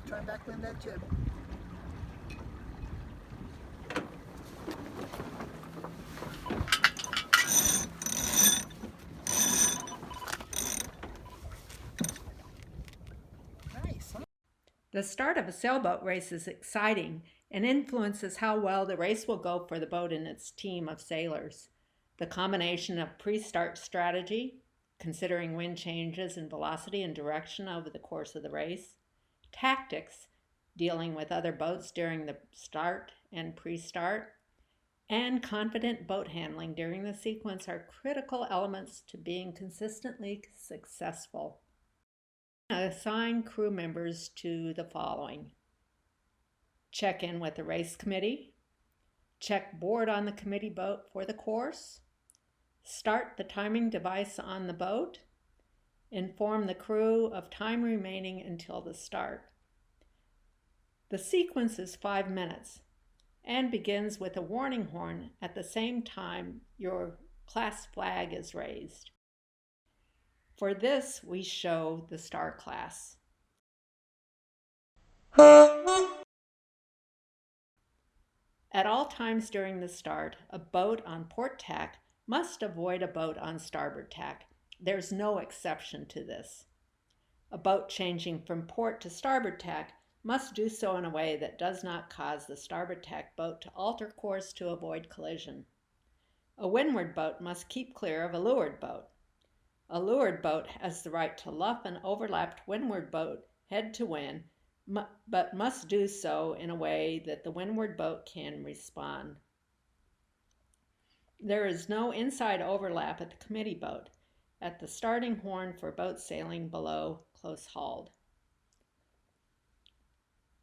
Try backwind that jib. Nice, huh? The start of a sailboat race is exciting and influences how well the race will go for the boat and its team of sailors. The combination of pre-start strategy, considering wind changes in velocity and direction over the course of the race, tactics, dealing with other boats during the start and pre-start, and confident boat handling during the sequence are critical elements to being consistently successful. Assign crew members to the following: check in with the race committee, check board on the committee boat for the course, start the timing device on the boat, inform the crew of time remaining until the start. The sequence is 5 minutes and begins with a warning horn at the same time your class flag is raised. For this, we show the star class. At all times during the start, a boat on port tack must avoid a boat on starboard tack. There's no exception to this. A boat changing from port to starboard tack must do so in a way that does not cause the starboard tack boat to alter course to avoid collision. A windward boat must keep clear of a leeward boat. A leeward boat has the right to luff an overlapped windward boat head to wind, but must do so in a way that the windward boat can respond. There is no inside overlap at the committee boat, at the starting horn for boats sailing below close hauled.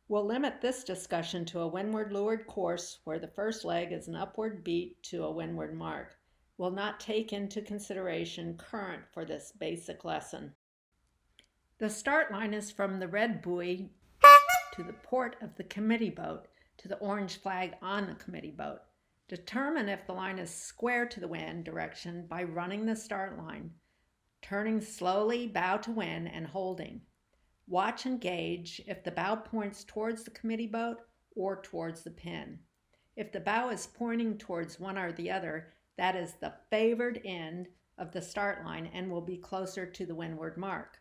We'll limit this discussion to a windward-leeward course where the first leg is an upward beat to a windward mark. We'll not take into consideration current for this basic lesson. The start line is from the red buoy to the port of the committee boat to the orange flag on the committee boat. Determine if the line is square to the wind direction by running the start line, turning slowly bow to wind and holding. Watch and gauge if the bow points towards the committee boat or towards the pin. If the bow is pointing towards one or the other, that is the favored end of the start line and will be closer to the windward mark.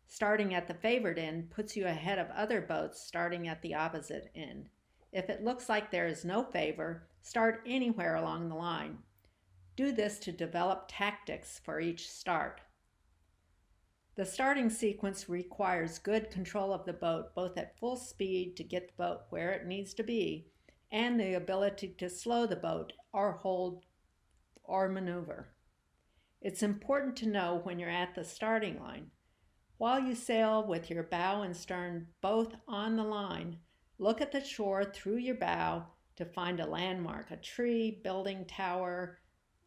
Starting at the favored end puts you ahead of other boats starting at the opposite end. If it looks like there is no favor, start anywhere along the line. Do this to develop tactics for each start. The starting sequence requires good control of the boat, both at full speed to get the boat where it needs to be, and the ability to slow the boat or hold or maneuver. It's important to know when you're at the starting line. While you sail with your bow and stern both on the line, look at the shore through your bow to find a landmark, a tree, building, tower,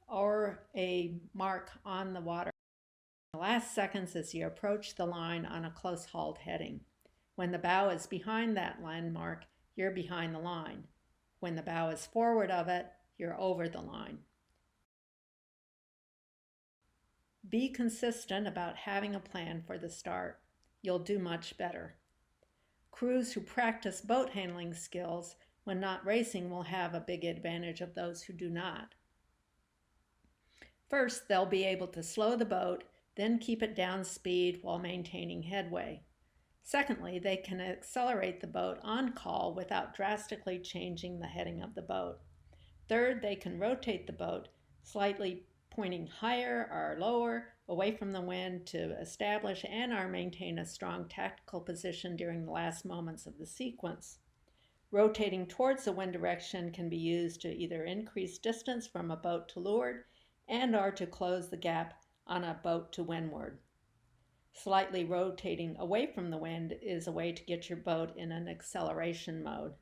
or a mark on the water. The last seconds as you approach the line on a close hauled heading. When the bow is behind that landmark, you're behind the line. When the bow is forward of it, you're over the line. Be consistent about having a plan for the start. You'll do much better. Crews who practice boat handling skills when not racing will have a big advantage of those who do not. First, they'll be able to slow the boat, then keep it down speed while maintaining headway. Secondly, they can accelerate the boat on call without drastically changing the heading of the boat. Third, they can rotate the boat, slightly pointing higher or lower away from the wind to establish and or maintain a strong tactical position during the last moments of the sequence. Rotating towards the wind direction can be used to either increase distance from a boat to leeward and or to close the gap on a boat to windward. Slightly rotating away from the wind is a way to get your boat in an acceleration mode.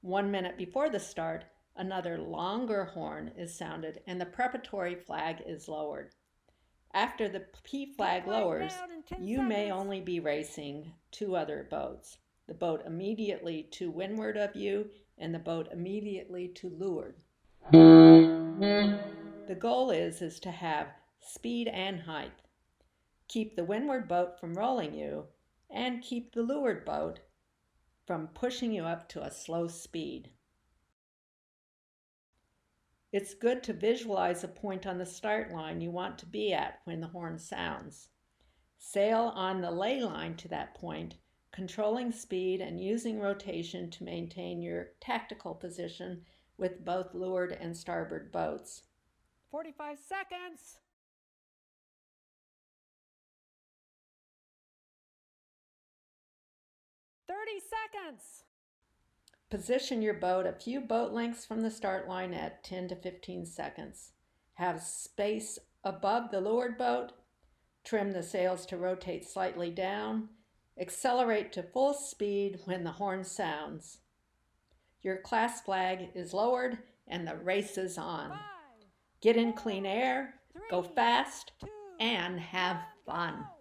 1 minute before the start, another longer horn is sounded and the preparatory flag is lowered. After the P flag lowers, you may only be racing 2 other boats, the boat immediately to windward of you and the boat immediately to leeward. The goal is to have speed and height. Keep the windward boat from rolling you, and keep the leeward boat from pushing you up to a slow speed. It's good to visualize a point on the start line you want to be at when the horn sounds. Sail on the ley line to that point, controlling speed and using rotation to maintain your tactical position with both leeward and starboard boats. 45 seconds. 30 seconds. Position your boat a few boat lengths from the start line at 10 to 15 seconds. Have space above the leeward boat. Trim the sails to rotate slightly down. Accelerate to full speed when the horn sounds. Your class flag is lowered and the race is on. 5, Get in clean air, go 3, fast, 2, and have 1, fun. go.